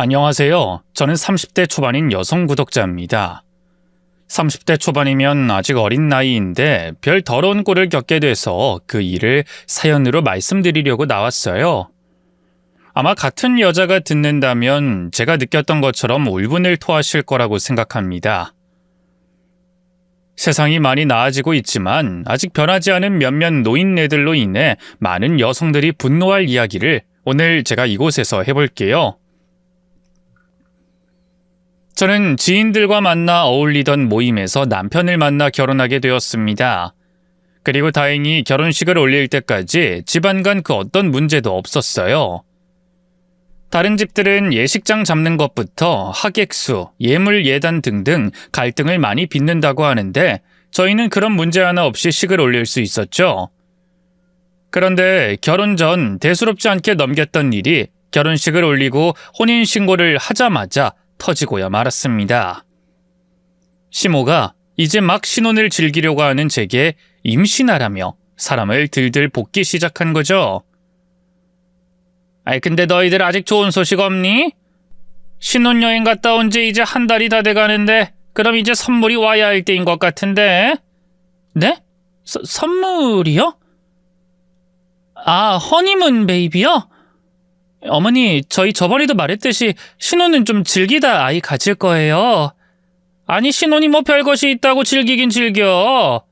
안녕하세요. 저는 30대 초반인 여성 구독자입니다. 30대 초반이면 아직 어린 나이인데 별 더러운 꼴을 겪게 돼서 그 일을 사연으로 말씀드리려고 나왔어요. 아마 같은 여자가 듣는다면 제가 느꼈던 것처럼 울분을 토하실 거라고 생각합니다. 세상이 많이 나아지고 있지만 아직 변하지 않은 몇몇 노인네들로 인해 많은 여성들이 분노할 이야기를 오늘 제가 이곳에서 해볼게요. 저는 지인들과 만나 어울리던 모임에서 남편을 만나 결혼하게 되었습니다. 그리고 다행히 결혼식을 올릴 때까지 집안 간 그 어떤 문제도 없었어요. 다른 집들은 예식장 잡는 것부터 하객수, 예물 예단 등등 갈등을 많이 빚는다고 하는데 저희는 그런 문제 하나 없이 식을 올릴 수 있었죠. 그런데 결혼 전 대수롭지 않게 넘겼던 일이 결혼식을 올리고 혼인신고를 하자마자 터지고야 말았습니다. 시모가 이제 막 신혼을 즐기려고 하는 제게 임신하라며 사람을 들들 볶기 시작한 거죠. 근데 너희들 아직 좋은 소식 없니? 신혼여행 갔다 온 지 이제 한 달이 다 돼가는데 그럼 이제 선물이 와야 할 때인 것 같은데. 네? 선물이요? 허니문 베이비요? 어머니, 저희 저번에도 말했듯이 신혼은 좀 즐기다 아이 가질 거예요. 아니, 신혼이 뭐 별것이 있다고 즐기긴 즐겨.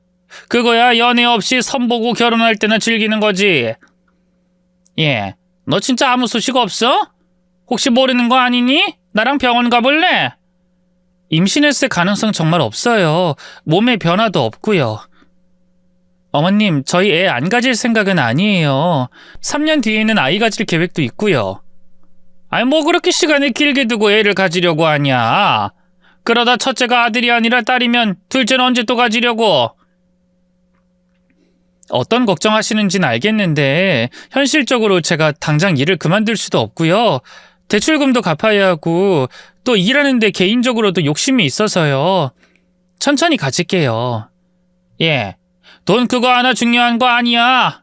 그거야 연애 없이 선보고 결혼할 때나 즐기는 거지. 너 진짜 아무 소식 없어? 혹시 모르는 거 아니니? 나랑 병원 가볼래? 임신했을 가능성 정말 없어요. 몸에 변화도 없고요. 어머님, 저희 애 안 가질 생각은 아니에요. 3년 뒤에는 아이 가질 계획도 있고요. 뭐 그렇게 시간을 길게 두고 애를 가지려고 하냐? 그러다 첫째가 아들이 아니라 딸이면 둘째는 언제 또 가지려고? 어떤 걱정하시는지는 알겠는데 현실적으로 제가 당장 일을 그만둘 수도 없고요. 대출금도 갚아야 하고 또 일하는데 개인적으로도 욕심이 있어서요. 천천히 가질게요. 돈 그거 하나 중요한 거 아니야.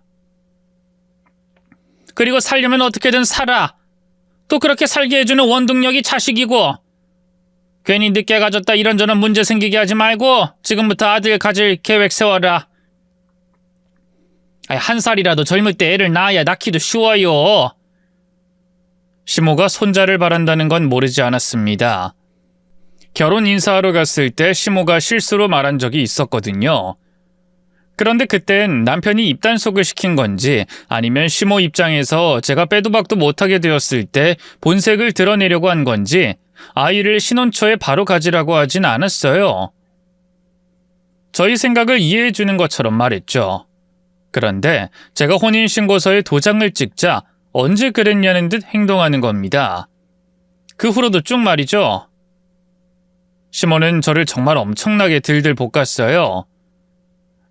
그리고 살려면 어떻게든 살아. 또 그렇게 살게 해주는 원동력이 자식이고. 괜히 늦게 가졌다 이런저런 문제 생기게 하지 말고 지금부터 아들 가질 계획 세워라. 한 살이라도 젊을 때 애를 낳아야 낳기도 쉬워요. 시모가 손자를 바란다는 건 모르지 않았습니다. 결혼 인사하러 갔을 때 시모가 실수로 말한 적이 있었거든요. 그런데 그땐 남편이 입단속을 시킨 건지 아니면 시모 입장에서 제가 빼도 박도 못하게 되었을 때 본색을 드러내려고 한 건지 아이를 신혼 초에 바로 가지라고 하진 않았어요. 저희 생각을 이해해 주는 것처럼 말했죠. 그런데 제가 혼인신고서에 도장을 찍자 언제 그랬냐는 듯 행동하는 겁니다. 그 후로도 쭉 말이죠. 시모는 저를 정말 엄청나게 들들 볶았어요.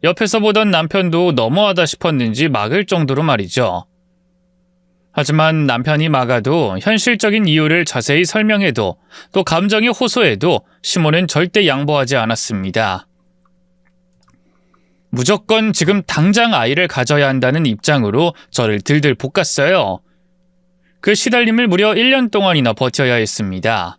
옆에서 보던 남편도 너무하다 싶었는지 막을 정도로 말이죠. 하지만 남편이 막아도 현실적인 이유를 자세히 설명해도 또 감정이 호소해도 시모는 절대 양보하지 않았습니다. 무조건 지금 당장 아이를 가져야 한다는 입장으로 저를 들들 볶았어요. 그 시달림을 무려 1년 동안이나 버텨야 했습니다.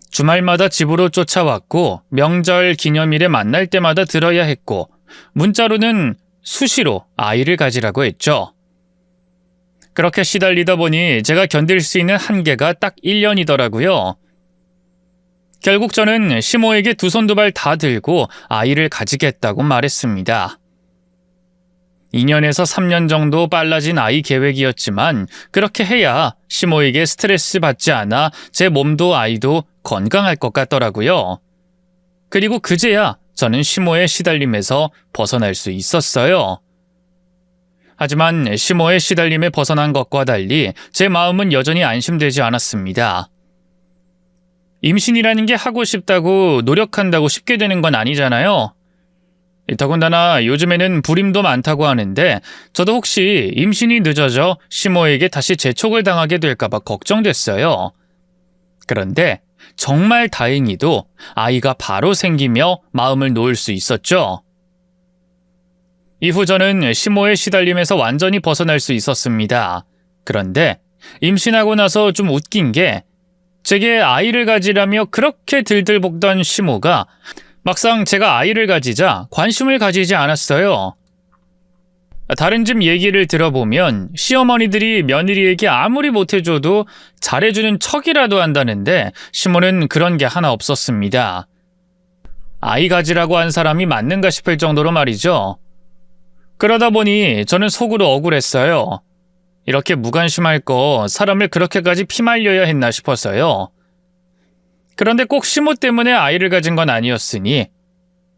주말마다 집으로 쫓아왔고 명절 기념일에 만날 때마다 들어야 했고 문자로는 수시로 아이를 가지라고 했죠. 그렇게 시달리다 보니 제가 견딜 수 있는 한계가 딱 1년이더라고요. 결국 저는 시모에게 두 손 두 발 다 들고 아이를 가지겠다고 말했습니다. 2년에서 3년 정도 빨라진 아이 계획이었지만 그렇게 해야 시모에게 스트레스 받지 않아 제 몸도 아이도 건강할 것 같더라고요. 그리고 그제야 저는 시모의 시달림에서 벗어날 수 있었어요. 하지만 시모의 시달림에 벗어난 것과 달리 제 마음은 여전히 안심되지 않았습니다. 임신이라는 게 하고 싶다고 노력한다고 쉽게 되는 건 아니잖아요. 더군다나 요즘에는 불임도 많다고 하는데 저도 혹시 임신이 늦어져 시모에게 다시 재촉을 당하게 될까봐 걱정됐어요. 그런데 정말 다행히도 아이가 바로 생기며 마음을 놓을 수 있었죠. 이후 저는 시모의 시달림에서 완전히 벗어날 수 있었습니다. 그런데 임신하고 나서 좀 웃긴 게 제게 아이를 가지라며 그렇게 들들 볶던 시모가 막상 제가 아이를 가지자 관심을 가지지 않았어요. 다른 집 얘기를 들어보면 시어머니들이 며느리에게 아무리 못해줘도 잘해주는 척이라도 한다는데 시모는 그런 게 하나 없었습니다. 아이 가지라고 한 사람이 맞는가 싶을 정도로 말이죠. 그러다 보니 저는 속으로 억울했어요. 이렇게 무관심할 거 사람을 그렇게까지 피말려야 했나 싶어서요. 그런데 꼭 시모 때문에 아이를 가진 건 아니었으니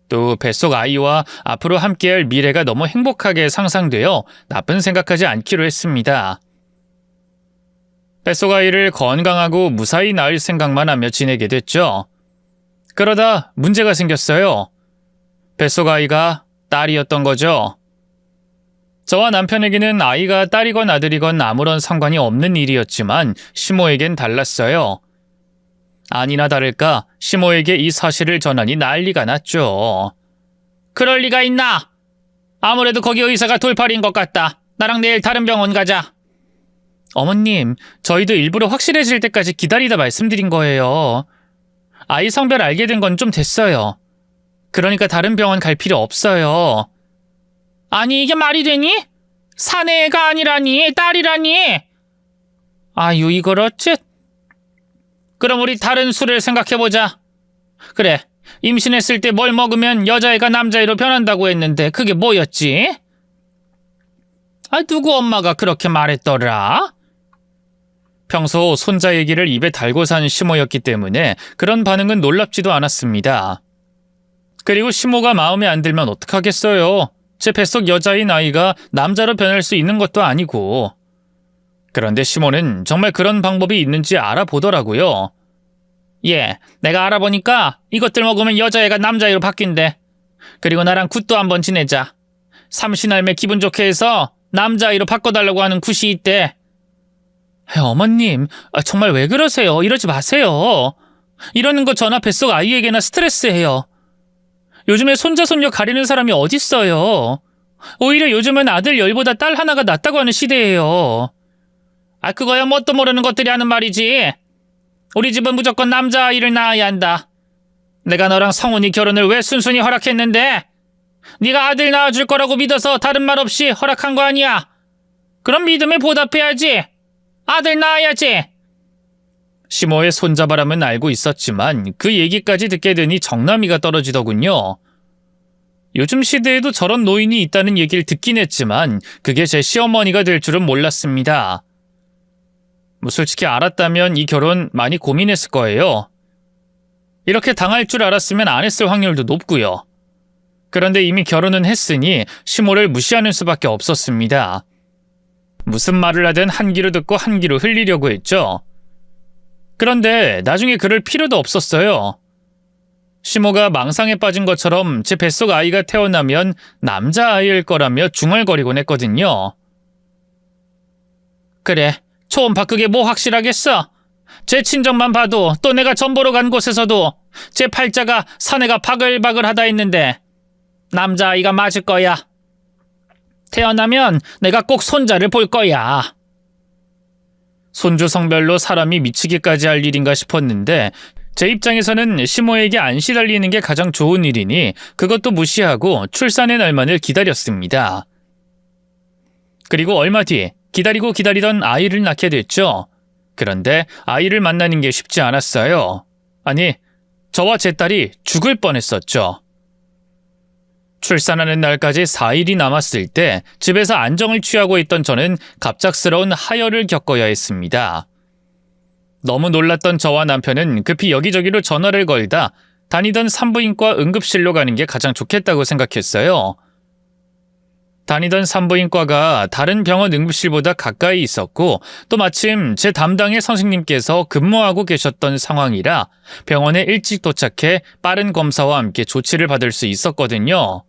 또 뱃속 아이와 앞으로 함께할 미래가 너무 행복하게 상상되어 나쁜 생각하지 않기로 했습니다. 뱃속 아이를 건강하고 무사히 낳을 생각만 하며 지내게 됐죠. 그러다 문제가 생겼어요. 뱃속 아이가 딸이었던 거죠. 저와 남편에게는 아이가 딸이건 아들이건 아무런 상관이 없는 일이었지만 시모에겐 달랐어요. 아니나 다를까 시모에게 이 사실을 전하니 난리가 났죠. 그럴 리가 있나? 아무래도 거기 의사가 돌팔인 것 같다. 나랑 내일 다른 병원 가자. 어머님, 저희도 일부러 확실해질 때까지 기다리다 말씀드린 거예요. 아이 성별 알게 된 건 좀 됐어요. 그러니까 다른 병원 갈 필요 없어요. 아니 이게 말이 되니? 사내 애가 아니라니 딸이라니. 아유 이걸 어째. 그럼 우리 다른 수를 생각해보자. 그래, 임신했을 때 뭘 먹으면 여자애가 남자애로 변한다고 했는데 그게 뭐였지? 누구 엄마가 그렇게 말했더라? 평소 손자 얘기를 입에 달고 산 시모였기 때문에 그런 반응은 놀랍지도 않았습니다. 그리고 시모가 마음에 안 들면 어떡하겠어요. 제 뱃속 여자인 아이가 남자로 변할 수 있는 것도 아니고. 그런데 시모는 정말 그런 방법이 있는지 알아보더라고요. 예, 내가 알아보니까 이것들 먹으면 여자애가 남자애로 바뀐대. 그리고 나랑 굿도 한번 지내자. 삼신할매 기분 좋게 해서 남자아이로 바꿔달라고 하는 굿이 있대. 어머님, 정말 왜 그러세요? 이러지 마세요. 이러는 거 저나 뱃속 아이에게나 스트레스예요. 요즘에 손자 손녀 가리는 사람이 어딨어요. 오히려 요즘은 아들 열보다 딸 하나가 낫다고 하는 시대예요. 그거야 뭣도 모르는 것들이 하는 말이지. 우리 집은 무조건 남자아이를 낳아야 한다. 내가 너랑 성훈이 결혼을 왜 순순히 허락했는데? 네가 아들 낳아줄 거라고 믿어서 다른 말 없이 허락한 거 아니야. 그럼 믿음에 보답해야지. 아들 낳아야지. 시모의 손자바람은 알고 있었지만 그 얘기까지 듣게 되니 정남이가 떨어지더군요. 요즘 시대에도 저런 노인이 있다는 얘기를 듣긴 했지만 그게 제 시어머니가 될 줄은 몰랐습니다. 솔직히 알았다면 이 결혼 많이 고민했을 거예요. 이렇게 당할 줄 알았으면 안 했을 확률도 높고요. 그런데 이미 결혼은 했으니 시모를 무시하는 수밖에 없었습니다. 무슨 말을 하든 한 귀로 듣고 한 귀로 흘리려고 했죠. 그런데 나중에 그럴 필요도 없었어요. 시모가 망상에 빠진 것처럼 제 뱃속 아이가 태어나면 남자아이일 거라며 중얼거리곤 했거든요. 그래, 초음 바꾸게 뭐 확실하겠어? 제 친정만 봐도 또 내가 전보러 간 곳에서도 제 팔자가 사내가 바글바글하다 했는데 남자아이가 맞을 거야. 태어나면 내가 꼭 손자를 볼 거야. 손주 성별로 사람이 미치기까지 할 일인가 싶었는데 제 입장에서는 시모에게 안 시달리는 게 가장 좋은 일이니 그것도 무시하고 출산의 날만을 기다렸습니다. 그리고 얼마 뒤 기다리고 기다리던 아이를 낳게 됐죠. 그런데 아이를 만나는 게 쉽지 않았어요. 아니, 저와 제 딸이 죽을 뻔했었죠. 출산하는 날까지 4일이 남았을 때 집에서 안정을 취하고 있던 저는 갑작스러운 하혈을 겪어야 했습니다. 너무 놀랐던 저와 남편은 급히 여기저기로 전화를 걸다 다니던 산부인과 응급실로 가는 게 가장 좋겠다고 생각했어요. 다니던 산부인과가 다른 병원 응급실보다 가까이 있었고 또 마침 제 담당의 선생님께서 근무하고 계셨던 상황이라 병원에 일찍 도착해 빠른 검사와 함께 조치를 받을 수 있었거든요.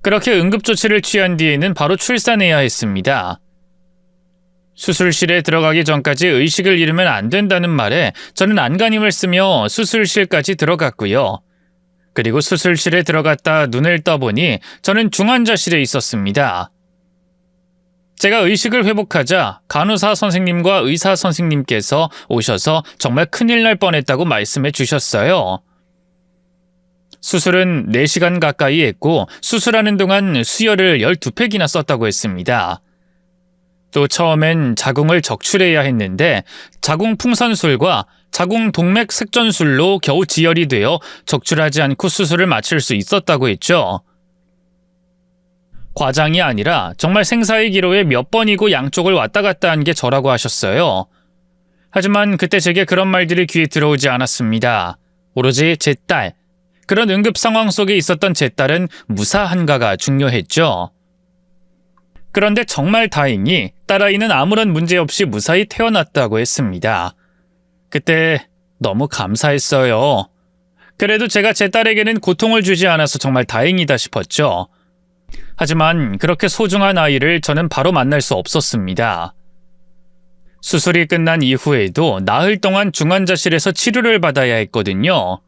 그렇게 응급조치를 취한 뒤에는 바로 출산해야 했습니다. 수술실에 들어가기 전까지 의식을 잃으면 안 된다는 말에 저는 안간힘을 쓰며 수술실까지 들어갔고요. 그리고 수술실에 들어갔다 눈을 떠보니 저는 중환자실에 있었습니다. 제가 의식을 회복하자 간호사 선생님과 의사 선생님께서 오셔서 정말 큰일 날 뻔했다고 말씀해 주셨어요. 수술은 4시간 가까이 했고 수술하는 동안 수혈을 12팩이나 썼다고 했습니다. 또 처음엔 자궁을 적출해야 했는데 자궁 풍선술과 자궁 동맥 색전술로 겨우 지혈이 되어 적출하지 않고 수술을 마칠 수 있었다고 했죠. 과장이 아니라 정말 생사의 기로에 몇 번이고 양쪽을 왔다 갔다 한 게 저라고 하셨어요. 하지만 그때 제게 그런 말들이 귀에 들어오지 않았습니다. 오로지 제 딸, 그런 응급 상황 속에 있었던 제 딸은 무사한가가 중요했죠. 그런데 정말 다행히 딸아이는 아무런 문제 없이 무사히 태어났다고 했습니다. 그때 너무 감사했어요. 그래도 제가 제 딸에게는 고통을 주지 않아서 정말 다행이다 싶었죠. 하지만 그렇게 소중한 아이를 저는 바로 만날 수 없었습니다. 수술이 끝난 이후에도 나흘 동안 중환자실에서 치료를 받아야 했거든요.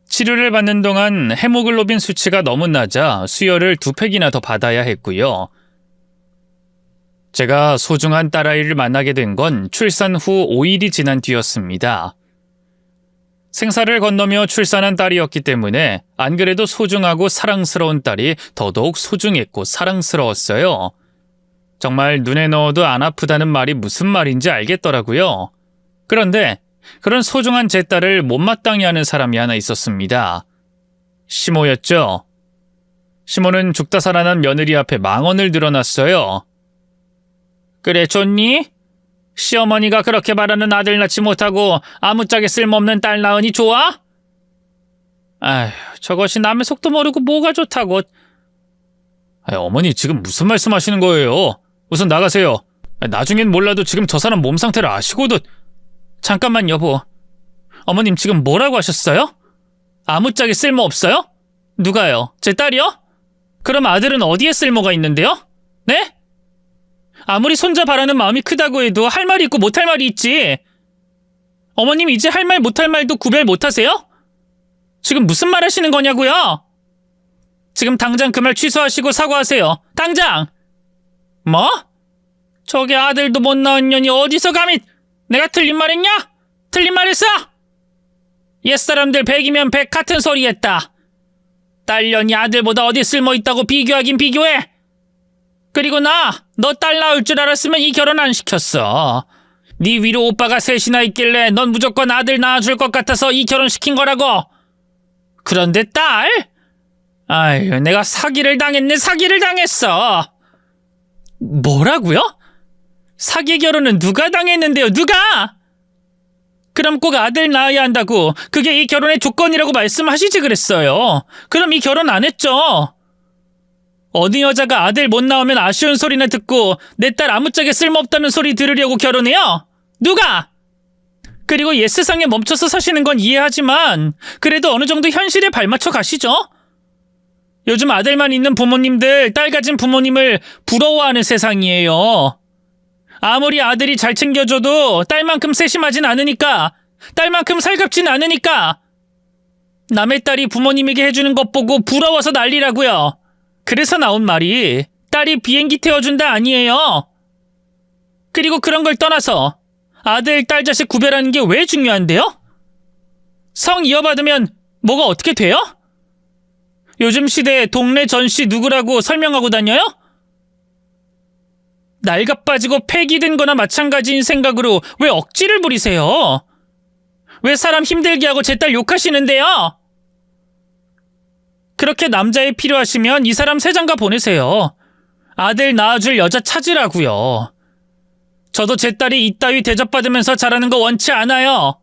치료를 받는 동안 헤모글로빈 수치가 너무 낮아 수혈을 2팩이나 더 받아야 했고요. 제가 소중한 딸아이를 만나게 된 건 출산 후 5일이 지난 뒤였습니다. 생사를 건너며 출산한 딸이었기 때문에 안 그래도 소중하고 사랑스러운 딸이 더더욱 소중했고 사랑스러웠어요. 정말 눈에 넣어도 안 아프다는 말이 무슨 말인지 알겠더라고요. 그런데 그런 소중한 제 딸을 못마땅해 하는 사람이 하나 있었습니다. 시모였죠. 시모는 죽다 살아난 며느리 앞에 망언을 늘어놨어요. 그래 좋니? 시어머니가 그렇게 바라는 아들 낳지 못하고 아무짝에 쓸모없는 딸 낳으니 좋아? 아휴, 저것이 남의 속도 모르고 뭐가 좋다고. 어머니 지금 무슨 말씀하시는 거예요? 우선 나가세요. 나중엔 몰라도 지금 저 사람 몸 상태를 아시고도. 잠깐만 여보. 어머님 지금 뭐라고 하셨어요? 아무짝에 쓸모없어요? 누가요? 제 딸이요? 그럼 아들은 어디에 쓸모가 있는데요? 네? 아무리 손자 바라는 마음이 크다고 해도 할 말이 있고 못할 말이 있지. 어머님 이제 할 말 못할 말도 구별 못하세요? 지금 무슨 말 하시는 거냐고요? 지금 당장 그 말 취소하시고 사과하세요. 당장! 뭐? 저게 아들도 못 낳은 년이 어디서 감히. 내가 틀린 말 했냐? 틀린 말 했어? 옛사람들 100이면 100 같은 소리 했다. 딸년이 아들보다 어디 쓸모있다고 비교하긴 비교해. 그리고 너 딸 낳을 줄 알았으면 이 결혼 안 시켰어. 네 위로 오빠가 셋이나 있길래 넌 무조건 아들 낳아줄 것 같아서 이 결혼 시킨 거라고. 그런데 딸? 아유, 내가 사기를 당했네. 사기를 당했어. 뭐라고요? 사기 결혼은 누가 당했는데요? 누가? 그럼 꼭 아들 낳아야 한다고 그게 이 결혼의 조건이라고 말씀하시지 그랬어요. 그럼 이 결혼 안 했죠. 어느 여자가 아들 못 낳으면 아쉬운 소리나 듣고 내 딸 아무짝에 쓸모없다는 소리 들으려고 결혼해요? 누가? 그리고 옛 세상에 멈춰서 사시는 건 이해하지만 그래도 어느 정도 현실에 발맞춰 가시죠? 요즘 아들만 있는 부모님들 딸 가진 부모님을 부러워하는 세상이에요. 아무리 아들이 잘 챙겨줘도 딸만큼 세심하진 않으니까, 딸만큼 살갑진 않으니까 남의 딸이 부모님에게 해주는 것 보고 부러워서 난리라고요. 그래서 나온 말이 딸이 비행기 태워준다 아니에요. 그리고 그런 걸 떠나서 아들, 딸, 자식 구별하는 게 왜 중요한데요? 성 이어받으면 뭐가 어떻게 돼요? 요즘 시대에 동네 전씨 누구라고 설명하고 다녀요? 낡아 빠지고 폐기된 거나 마찬가지인 생각으로 왜 억지를 부리세요? 왜 사람 힘들게 하고 제 딸 욕하시는데요? 그렇게 남자애 필요하시면 이 사람 세장가 보내세요. 아들 낳아줄 여자 찾으라고요. 저도 제 딸이 이따위 대접받으면서 자라는 거 원치 않아요.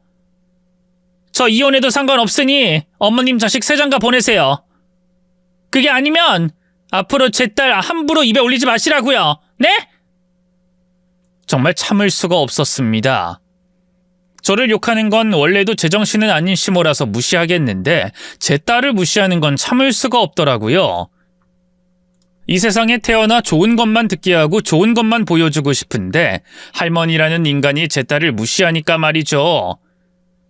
저 이혼해도 상관없으니 어머님 자식 세장가 보내세요. 그게 아니면 앞으로 제 딸 함부로 입에 올리지 마시라고요. 네? 정말 참을 수가 없었습니다. 저를 욕하는 건 원래도 제정신은 아닌 시모라서 무시하겠는데 제 딸을 무시하는 건 참을 수가 없더라고요. 이 세상에 태어나 좋은 것만 듣게 하고 좋은 것만 보여주고 싶은데 할머니라는 인간이 제 딸을 무시하니까 말이죠.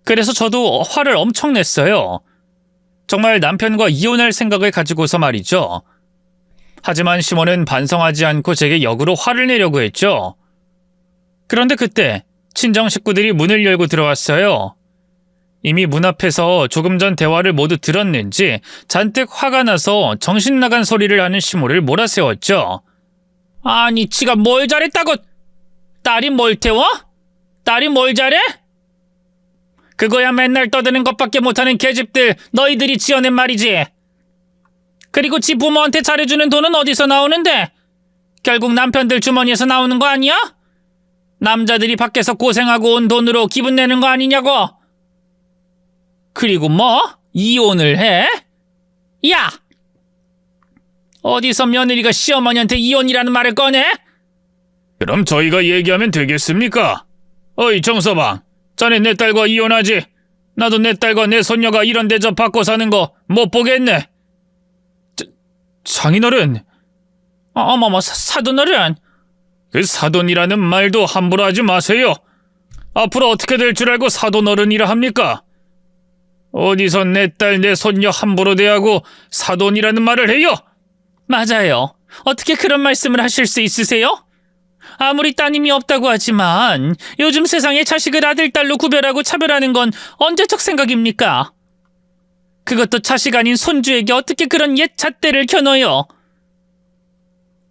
그래서 저도 화를 엄청 냈어요. 정말 남편과 이혼할 생각을 가지고서 말이죠. 하지만 시몬은 반성하지 않고 제게 역으로 화를 내려고 했죠. 그런데 그때 친정 식구들이 문을 열고 들어왔어요. 이미 문 앞에서 조금 전 대화를 모두 들었는지 잔뜩 화가 나서 정신 나간 소리를 하는 시모를 몰아세웠죠. 아니, 지가 뭘 잘했다고? 딸이 뭘 태워? 딸이 뭘 잘해? 그거야 맨날 떠드는 것밖에 못하는 계집들 너희들이 지어낸 말이지. 그리고 지 부모한테 잘해주는 돈은 어디서 나오는데? 결국 남편들 주머니에서 나오는 거 아니야? 남자들이 밖에서 고생하고 온 돈으로 기분 내는 거 아니냐고? 그리고 뭐? 이혼을 해? 야! 어디서 며느리가 시어머니한테 이혼이라는 말을 꺼내? 그럼 저희가 얘기하면 되겠습니까? 어이 정서방, 자네 내 딸과 이혼하지? 나도 내 딸과 내 손녀가 이런 대접 받고 사는 거 못 보겠네. 장인어른. 어머머, 사돈어른. 그 사돈이라는 말도 함부로 하지 마세요. 앞으로 어떻게 될 줄 알고 사돈어른이라 합니까? 어디서 내 딸, 내 손녀 함부로 대하고 사돈이라는 말을 해요? 맞아요. 어떻게 그런 말씀을 하실 수 있으세요? 아무리 따님이 없다고 하지만 요즘 세상에 자식을 아들, 딸로 구별하고 차별하는 건 언제적 생각입니까? 그것도 자식 아닌 손주에게 어떻게 그런 옛 잣대를 겨눠요?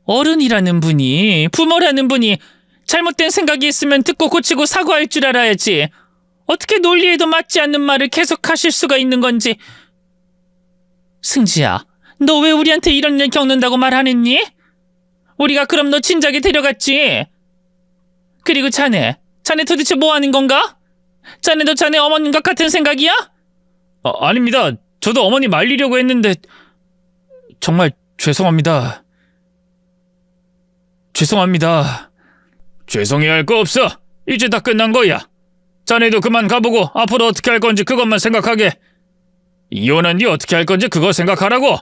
어른이라는 분이, 부모라는 분이 잘못된 생각이 있으면 듣고 고치고 사과할 줄 알아야지. 어떻게 논리에도 맞지 않는 말을 계속 하실 수가 있는 건지. 승지야, 너 왜 우리한테 이런 일 겪는다고 말 안 했니? 우리가 그럼 너 진작에 데려갔지. 그리고 자네 도대체 뭐 하는 건가? 자네도 자네 어머님과 같은 생각이야? 아닙니다. 저도 어머니 말리려고 했는데 정말 죄송합니다. 죄송해야 할 거 없어. 이제 다 끝난 거야. 자네도 그만 가보고 앞으로 어떻게 할 건지 그것만 생각하게. 이혼한 뒤 어떻게 할 건지 그거 생각하라고.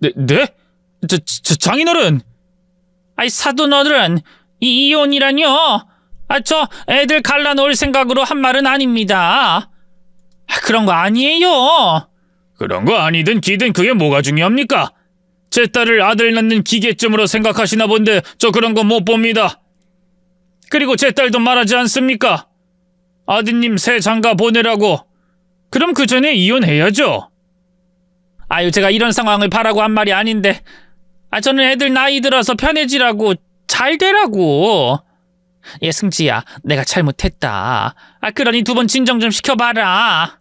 네? 장인어른. 아이, 사돈어른, 이혼이라뇨? 저 애들 갈라놓을 생각으로 한 말은 아닙니다. 그런 거 아니에요. 그런 거 아니든 기든 그게 뭐가 중요합니까? 제 딸을 아들 낳는 기계쯤으로 생각하시나 본데 저 그런 거 못 봅니다. 그리고 제 딸도 말하지 않습니까? 아드님 새 장가 보내라고. 그럼 그 전에 이혼해야죠. 아유, 제가 이런 상황을 바라고 한 말이 아닌데, 저는 애들 나이 들어서 편해지라고, 잘 되라고. 예, 승지야, 내가 잘못했다. 그러니 2번 진정 좀 시켜봐라.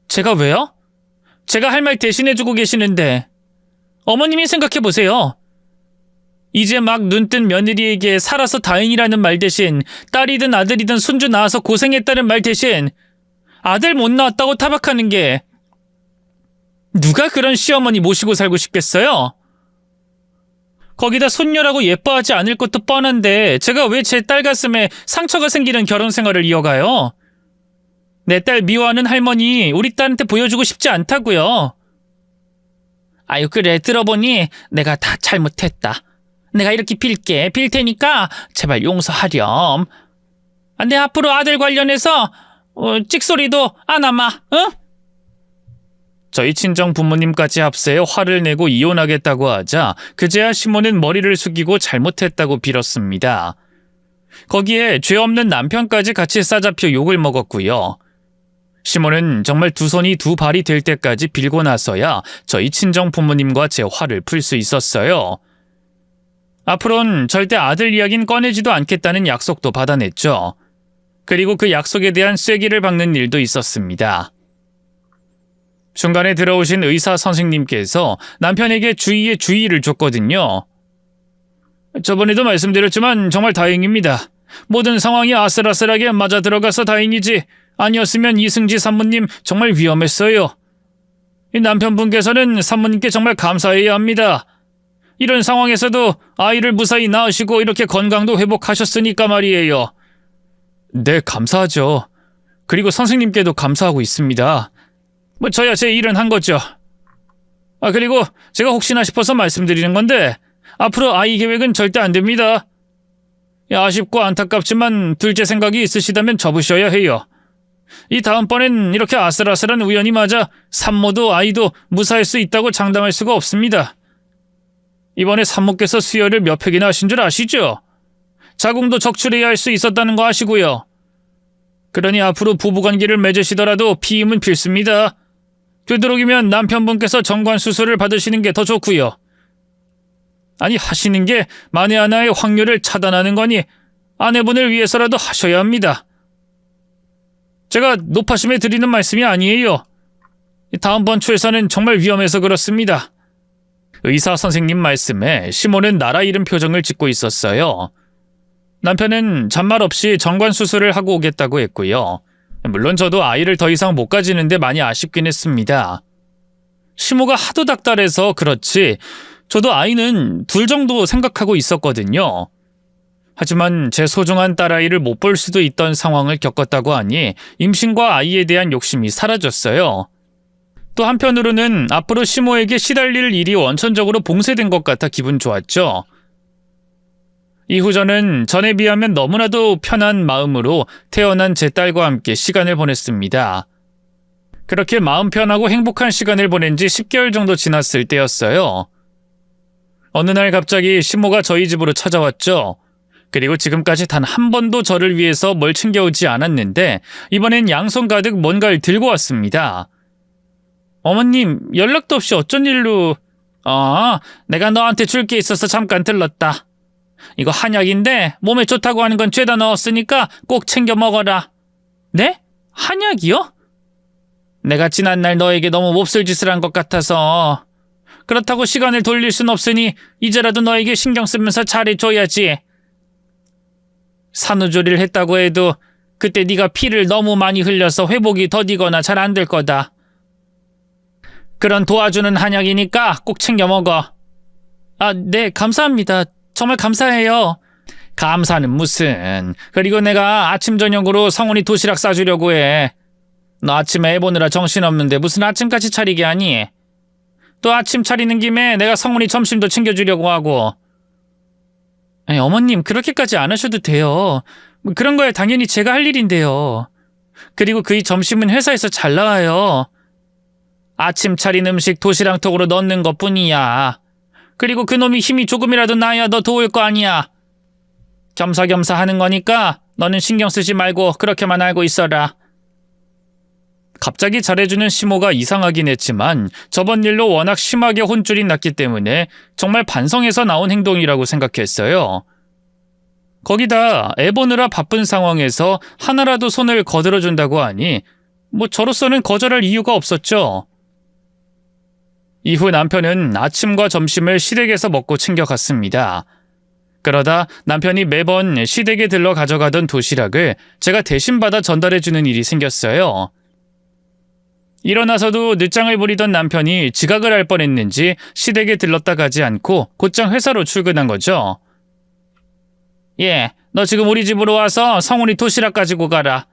제가 왜요? 제가 할 말 대신해주고 계시는데, 어머님이 생각해보세요. 이제 막 눈뜬 며느리에게 살아서 다행이라는 말 대신 딸이든 아들이든 손주 낳아서 고생했다는 말 대신 아들 못 낳았다고 타박하는 게 누가 그런 시어머니 모시고 살고 싶겠어요? 거기다 손녀라고 예뻐하지 않을 것도 뻔한데 제가 왜 제 딸 가슴에 상처가 생기는 결혼 생활을 이어가요? 내 딸 미워하는 할머니 우리 딸한테 보여주고 싶지 않다고요. 아유, 그래, 들어보니 내가 다 잘못했다. 내가 이렇게 빌 테니까 제발 용서하렴. 내 앞으로 아들 관련해서 찍소리도 안 하마, 응? 저희 친정 부모님까지 합세해 화를 내고 이혼하겠다고 하자 그제야 시몬은 머리를 숙이고 잘못했다고 빌었습니다. 거기에 죄 없는 남편까지 같이 싸잡혀 욕을 먹었고요. 시몬은 정말 두 손이 두 발이 될 때까지 빌고 나서야 저희 친정 부모님과 제 화를 풀 수 있었어요. 앞으로는 절대 아들 이야기는 꺼내지도 않겠다는 약속도 받아냈죠. 그리고 그 약속에 대한 쐐기를 박는 일도 있었습니다. 중간에 들어오신 의사 선생님께서 남편에게 주의에 주의를 줬거든요. 저번에도 말씀드렸지만 정말 다행입니다. 모든 상황이 아슬아슬하게 맞아 들어가서 다행이지 아니었으면 이승지 산모님 정말 위험했어요. 이 남편분께서는 산모님께 정말 감사해야 합니다. 이런 상황에서도 아이를 무사히 낳으시고 이렇게 건강도 회복하셨으니까 말이에요. 네, 감사하죠. 그리고 선생님께도 감사하고 있습니다. 저야 제 일은 한 거죠. 그리고 제가 혹시나 싶어서 말씀드리는 건데 앞으로 아이 계획은 절대 안 됩니다. 아쉽고 안타깝지만 둘째 생각이 있으시다면 접으셔야 해요. 이 다음번엔 이렇게 아슬아슬한 우연이 맞아 산모도 아이도 무사할 수 있다고 장담할 수가 없습니다. 이번에 산모께서 수혈을 몇 팩이나 하신 줄 아시죠? 자궁도 적출해야 할 수 있었다는 거 아시고요. 그러니 앞으로 부부관계를 맺으시더라도 피임은 필수입니다. 되도록이면 남편분께서 정관 수술을 받으시는 게 더 좋고요. 아니, 하시는 게 만에 하나의 확률을 차단하는 거니 아내분을 위해서라도 하셔야 합니다. 제가 노파심에 드리는 말씀이 아니에요. 다음번 출산은 정말 위험해서 그렇습니다. 의사 선생님 말씀에 시모는 나라 잃은 표정을 짓고 있었어요. 남편은 잔말 없이 정관 수술을 하고 오겠다고 했고요. 물론 저도 아이를 더 이상 못 가지는데 많이 아쉽긴 했습니다. 시모가 하도 닥달해서 그렇지 저도 아이는 둘 정도 생각하고 있었거든요. 하지만 제 소중한 딸아이를 못 볼 수도 있던 상황을 겪었다고 하니 임신과 아이에 대한 욕심이 사라졌어요. 또 한편으로는 앞으로 시모에게 시달릴 일이 원천적으로 봉쇄된 것 같아 기분 좋았죠. 이후 저는 전에 비하면 너무나도 편한 마음으로 태어난 제 딸과 함께 시간을 보냈습니다. 그렇게 마음 편하고 행복한 시간을 보낸 지 10개월 정도 지났을 때였어요. 어느 날 갑자기 시모가 저희 집으로 찾아왔죠. 그리고 지금까지 단 한 번도 저를 위해서 뭘 챙겨오지 않았는데 이번엔 양손 가득 뭔가를 들고 왔습니다. 어머님, 연락도 없이 어쩐 일로... 내가 너한테 줄 게 있어서 잠깐 들렀다. 이거 한약인데 몸에 좋다고 하는 건 죄다 넣었으니까 꼭 챙겨 먹어라. 네? 한약이요? 내가 지난날 너에게 너무 몹쓸 짓을 한 것 같아서. 그렇다고 시간을 돌릴 순 없으니 이제라도 너에게 신경 쓰면서 잘해줘야지. 산후조리를 했다고 해도 그때 네가 피를 너무 많이 흘려서 회복이 더디거나 잘 안 될 거다. 그런 도와주는 한약이니까 꼭 챙겨 먹어. 네, 감사합니다. 정말 감사해요. 감사는 무슨. 그리고 내가 아침 저녁으로 성훈이 도시락 싸주려고 해. 너 아침에 애 보느라 정신없는데 무슨 아침까지 차리게 하니? 또 아침 차리는 김에 내가 성훈이 점심도 챙겨주려고 하고. 아니, 어머님 그렇게까지 안 하셔도 돼요. 그런 거야 당연히 제가 할 일인데요. 그리고 그 점심은 회사에서 잘 나와요. 아침 차린 음식 도시락통으로 넣는 것뿐이야. 그리고 그놈이 힘이 조금이라도 나야 너 도울 거 아니야. 겸사겸사 하는 거니까 너는 신경 쓰지 말고 그렇게만 알고 있어라. 갑자기 잘해주는 시모가 이상하긴 했지만 저번 일로 워낙 심하게 혼쭐이 났기 때문에 정말 반성해서 나온 행동이라고 생각했어요. 거기다 애 보느라 바쁜 상황에서 하나라도 손을 거들어준다고 하니 저로서는 거절할 이유가 없었죠. 이후 남편은 아침과 점심을 시댁에서 먹고 챙겨갔습니다. 그러다 남편이 매번 시댁에 들러 가져가던 도시락을 제가 대신 받아 전달해주는 일이 생겼어요. 일어나서도 늦장을 부리던 남편이 지각을 할 뻔했는지 시댁에 들렀다 가지 않고 곧장 회사로 출근한 거죠. 너 지금 우리 집으로 와서 성훈이 도시락 가지고 가라.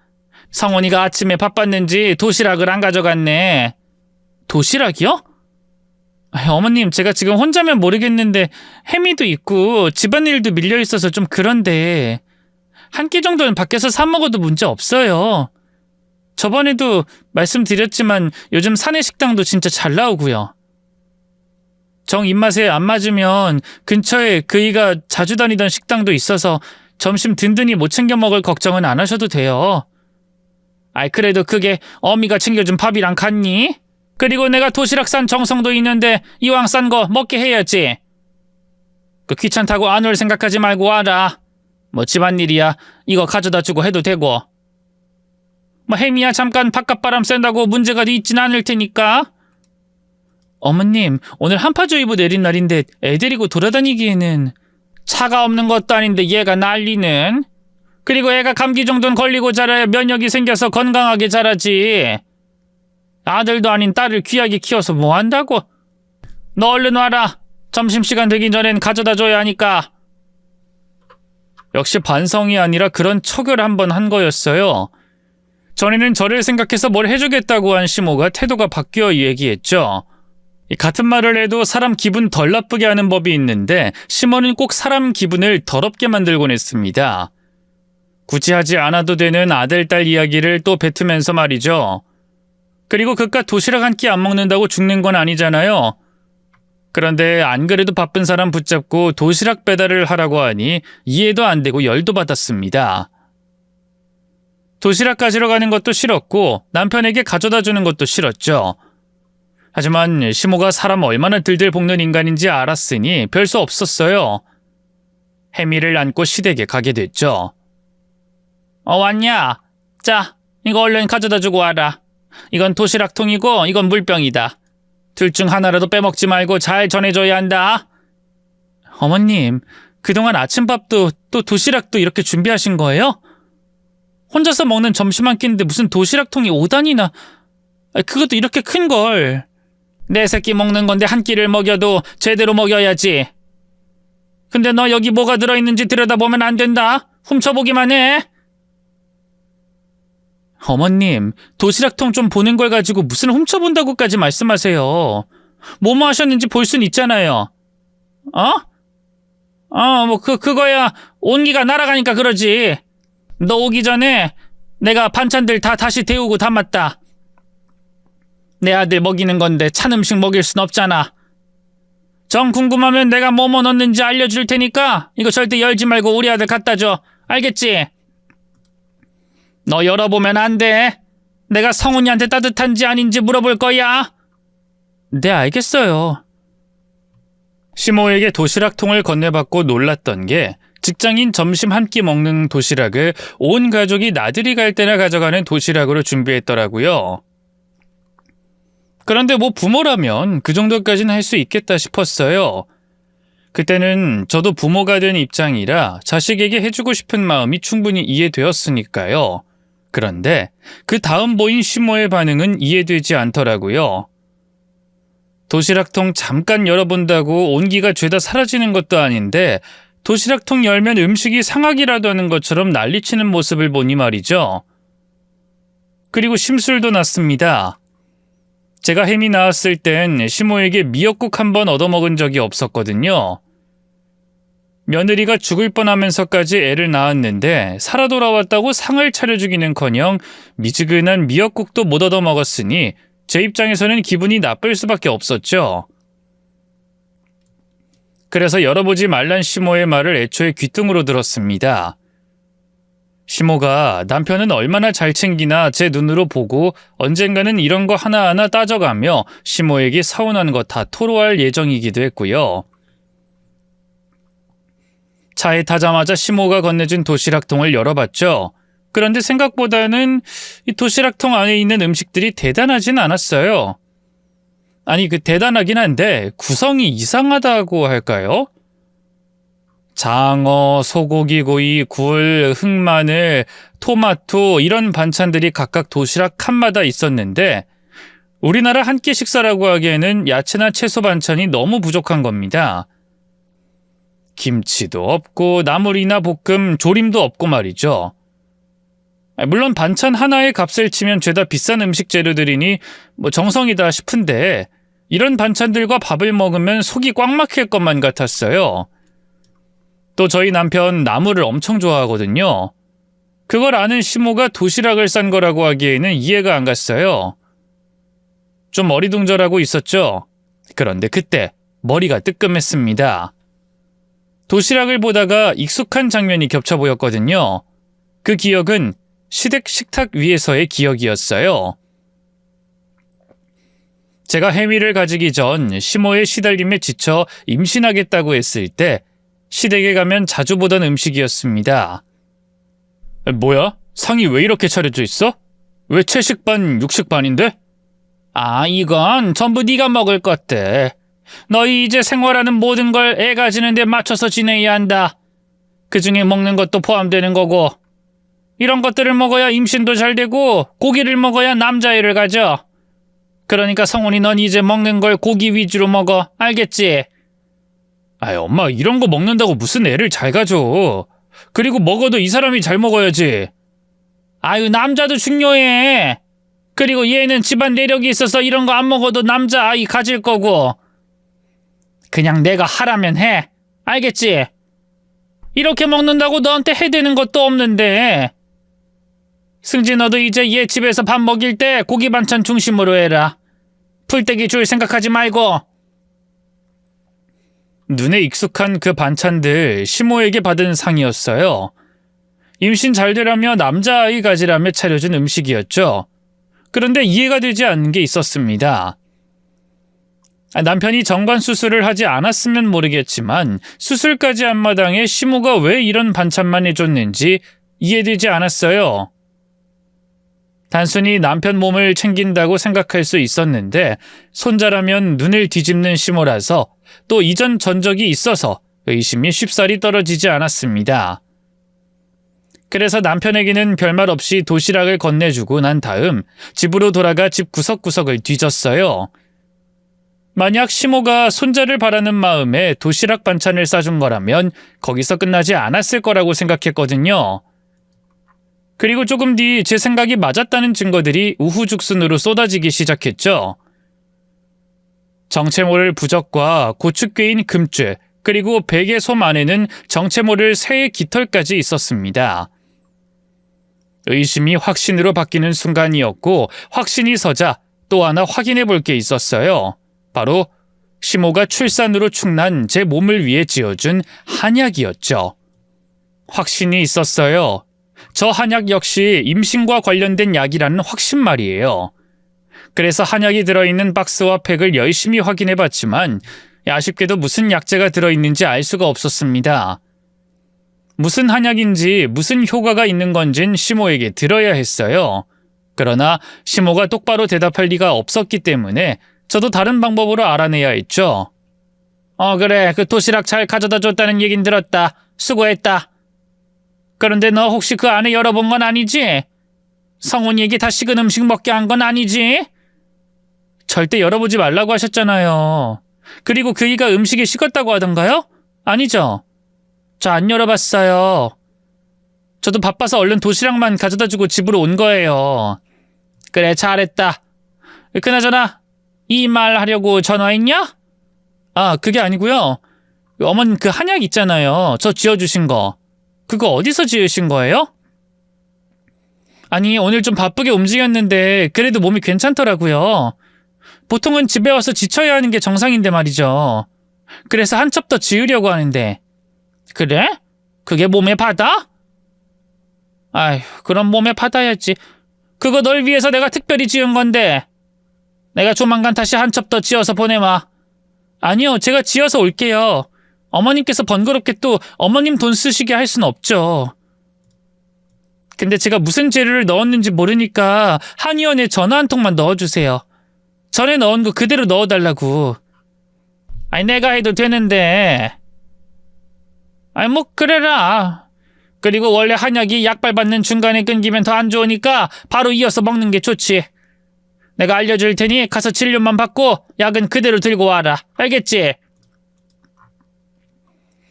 성훈이가 아침에 바빴는지 도시락을 안 가져갔네. 도시락이요? 어머님, 제가 지금 혼자면 모르겠는데 혜미도 있고 집안일도 밀려있어서 좀 그런데 한 끼 정도는 밖에서 사 먹어도 문제 없어요. 저번에도 말씀드렸지만 요즘 사내 식당도 진짜 잘 나오고요. 정 입맛에 안 맞으면 근처에 그이가 자주 다니던 식당도 있어서 점심 든든히 못 챙겨 먹을 걱정은 안 하셔도 돼요. 그래도 그게 어미가 챙겨준 밥이랑 같니? 그리고 내가 도시락 싼 정성도 있는데 이왕 싼 거 먹게 해야지. 귀찮다고 안 올 생각하지 말고 와라. 집안일이야 이거 가져다 주고 해도 되고. 혜미야 잠깐 바깥바람 쐰다고 문제가 있진 않을 테니까. 어머님, 오늘 한파주의보 내린 날인데 애 데리고 돌아다니기에는. 차가 없는 것도 아닌데 얘가 난리는. 그리고 애가 감기 정도는 걸리고 자라야 면역이 생겨서 건강하게 자라지. 아들도 아닌 딸을 귀하게 키워서 뭐 한다고. 너 얼른 와라. 점심시간 되기 전엔 가져다 줘야 하니까. 역시 반성이 아니라 그런 척을 한번 한 거였어요. 전에는 저를 생각해서 뭘 해주겠다고 한 시모가 태도가 바뀌어 얘기했죠. 같은 말을 해도 사람 기분 덜 나쁘게 하는 법이 있는데 시모는 꼭 사람 기분을 더럽게 만들곤 했습니다. 굳이 하지 않아도 되는 아들, 딸 이야기를 또 뱉으면서 말이죠. 그리고 그깟 도시락 한 끼 안 먹는다고 죽는 건 아니잖아요. 그런데 안 그래도 바쁜 사람 붙잡고 도시락 배달을 하라고 하니 이해도 안 되고 열도 받았습니다. 도시락 가지러 가는 것도 싫었고 남편에게 가져다 주는 것도 싫었죠. 하지만 시모가 사람 얼마나 들들 볶는 인간인지 알았으니 별 수 없었어요. 혜미를 안고 시댁에 가게 됐죠. 왔냐? 자, 이거 얼른 가져다 주고 와라. 이건 도시락통이고 이건 물병이다. 둘 중 하나라도 빼먹지 말고 잘 전해줘야 한다. 어머님, 그동안 아침밥도 또 도시락도 이렇게 준비하신 거예요? 혼자서 먹는 점심 한 끼인데 무슨 도시락통이 5단이나... 그것도 이렇게 큰 걸. 내 새끼 먹는 건데 한 끼를 먹여도 제대로 먹여야지. 근데 너 여기 뭐가 들어있는지 들여다보면 안 된다. 훔쳐보기만 해. 어머님, 도시락통 좀 보는 걸 가지고 무슨 훔쳐본다고까지 말씀하세요. 뭐뭐 하셨는지 볼 순 있잖아요. 그거야 온기가 날아가니까 그러지. 너 오기 전에 내가 반찬들 다 다시 데우고 담았다. 내 아들 먹이는 건데 찬 음식 먹일 순 없잖아. 정 궁금하면 내가 뭐뭐 넣는지 알려줄 테니까 이거 절대 열지 말고 우리 아들 갖다 줘. 알겠지? 너 열어보면 안 돼. 내가 성훈이한테 따뜻한지 아닌지 물어볼 거야. 네, 알겠어요. 시모에게 도시락통을 건네받고 놀랐던 게 직장인 점심 한 끼 먹는 도시락을 온 가족이 나들이 갈 때나 가져가는 도시락으로 준비했더라고요. 그런데 뭐 부모라면 그 정도까지는 할 수 있겠다 싶었어요. 그때는 저도 부모가 된 입장이라 자식에게 해주고 싶은 마음이 충분히 이해되었으니까요. 그런데 그 다음 보인 시모의 반응은 이해되지 않더라고요. 도시락통 잠깐 열어본다고 온기가 죄다 사라지는 것도 아닌데 도시락통 열면 음식이 상하기라도 하는 것처럼 난리치는 모습을 보니 말이죠. 그리고 심술도 났습니다. 제가 햄이 나왔을 땐 시모에게 미역국 한 번 얻어먹은 적이 없었거든요. 며느리가 죽을 뻔하면서까지 애를 낳았는데 살아 돌아왔다고 상을 차려주기는커녕 미지근한 미역국도 못 얻어먹었으니 제 입장에서는 기분이 나쁠 수밖에 없었죠. 그래서 열어보지 말란 시모의 말을 애초에 귓등으로 들었습니다. 시모가 남편은 얼마나 잘 챙기나 제 눈으로 보고 언젠가는 이런 거 하나하나 따져가며 시모에게 서운한 거 다 토로할 예정이기도 했고요. 차에 타자마자 시모가 건네준 도시락통을 열어봤죠. 그런데 생각보다는 이 도시락통 안에 있는 음식들이 대단하진 않았어요. 아니, 대단하긴 한데 구성이 이상하다고 할까요? 장어, 소고기 구이, 굴, 흑마늘, 토마토 이런 반찬들이 각각 도시락 칸마다 있었는데 우리나라 한 끼 식사라고 하기에는 야채나 채소 반찬이 너무 부족한 겁니다. 김치도 없고 나물이나 볶음, 조림도 없고 말이죠. 물론 반찬 하나의 값을 치면 죄다 비싼 음식 재료들이니 정성이다 싶은데 이런 반찬들과 밥을 먹으면 속이 꽉 막힐 것만 같았어요. 또 저희 남편 나물을 엄청 좋아하거든요. 그걸 아는 시모가 도시락을 싼 거라고 하기에는 이해가 안 갔어요. 좀 어리둥절하고 있었죠. 그런데 그때 머리가 뜨끔했습니다. 도시락을 보다가 익숙한 장면이 겹쳐 보였거든요. 그 기억은 시댁 식탁 위에서의 기억이었어요. 제가 해미를 가지기 전 시모의 시달림에 지쳐 임신하겠다고 했을 때 시댁에 가면 자주 보던 음식이었습니다. 뭐야? 상이 왜 이렇게 차려져 있어? 왜 채식 반, 육식 반인데? 이건 전부 네가 먹을 것들. 너희 이제 생활하는 모든 걸 애 가지는 데 맞춰서 지내야 한다. 그중에 먹는 것도 포함되는 거고. 이런 것들을 먹어야 임신도 잘 되고 고기를 먹어야 남자애를 가져. 그러니까 성훈이 넌 이제 먹는 걸 고기 위주로 먹어. 알겠지? 엄마 이런 거 먹는다고 무슨 애를 잘 가져. 그리고 먹어도 이 사람이 잘 먹어야지. 남자도 중요해. 그리고 얘는 집안 내력이 있어서 이런 거 안 먹어도 남자 아이 가질 거고. 그냥 내가 하라면 해. 알겠지? 이렇게 먹는다고 너한테 해대는 것도 없는데. 승진 너도 이제 얘 집에서 밥 먹일 때 고기 반찬 중심으로 해라. 풀떼기 줄 생각하지 말고. 눈에 익숙한 그 반찬들 시모에게 받은 상이었어요. 임신 잘 되라며 남자아이 가지라며 차려준 음식이었죠. 그런데 이해가 되지 않는 게 있었습니다. 남편이 정관 수술을 하지 않았으면 모르겠지만 수술까지 한 마당에 시모가 왜 이런 반찬만 해줬는지 이해되지 않았어요. 단순히 남편 몸을 챙긴다고 생각할 수 있었는데 손자라면 눈을 뒤집는 시모라서 또 이전 전적이 있어서 의심이 쉽사리 떨어지지 않았습니다. 그래서 남편에게는 별말 없이 도시락을 건네주고 난 다음 집으로 돌아가 집 구석구석을 뒤졌어요. 만약 시모가 손자를 바라는 마음에 도시락 반찬을 싸준 거라면 거기서 끝나지 않았을 거라고 생각했거든요. 그리고 조금 뒤 제 생각이 맞았다는 증거들이 우후죽순으로 쏟아지기 시작했죠. 정체 모를 부적과 고추꾀인 금죄, 그리고 베개 솜 안에는 정체 모를 새의 깃털까지 있었습니다. 의심이 확신으로 바뀌는 순간이었고 확신이 서자 또 하나 확인해 볼 게 있었어요. 바로 시모가 출산으로 축난 제 몸을 위해 지어준 한약이었죠. 확신이 있었어요. 저 한약 역시 임신과 관련된 약이라는 확신 말이에요. 그래서 한약이 들어있는 박스와 팩을 열심히 확인해 봤지만 아쉽게도 무슨 약재가 들어있는지 알 수가 없었습니다. 무슨 한약인지 무슨 효과가 있는 건진 시모에게 들어야 했어요. 그러나 시모가 똑바로 대답할 리가 없었기 때문에 저도 다른 방법으로 알아내야 했죠. 그래, 그 도시락 잘 가져다 줬다는 얘긴 들었다. 수고했다. 그런데 너 혹시 그 안에 열어본 건 아니지? 성훈이에게 다 식은 음식 먹게 한 건 아니지? 절대 열어보지 말라고 하셨잖아요. 그리고 그이가 음식이 식었다고 하던가요? 아니죠? 저 안 열어봤어요. 저도 바빠서 얼른 도시락만 가져다 주고 집으로 온 거예요. 그래, 잘했다. 그나저나 이 말 하려고 전화했냐? 그게 아니고요. 어머님 그 한약 있잖아요. 저 지어주신 거. 그거 어디서 지으신 거예요? 아니, 오늘 좀 바쁘게 움직였는데 그래도 몸이 괜찮더라고요. 보통은 집에 와서 지쳐야 하는 게 정상인데 말이죠. 그래서 한 첩 더 지으려고 하는데. 그래? 그게 몸에 받아? 아휴, 그럼 몸에 받아야지. 그거 널 위해서 내가 특별히 지은 건데. 내가 조만간 다시 한 첩 더 지어서 보내마. 아니요, 제가 지어서 올게요. 어머님께서 번거롭게 또 어머님 돈 쓰시게 할 순 없죠. 근데 제가 무슨 재료를 넣었는지 모르니까 한의원에 전화 한 통만 넣어주세요. 전에 넣은 거 그대로 넣어달라고. 아니, 내가 해도 되는데. 아니, 뭐 그래라. 그리고 원래 한약이 약발 받는 중간에 끊기면 더 안 좋으니까 바로 이어서 먹는 게 좋지. 내가 알려줄 테니 가서 진료만 받고 약은 그대로 들고 와라. 알겠지?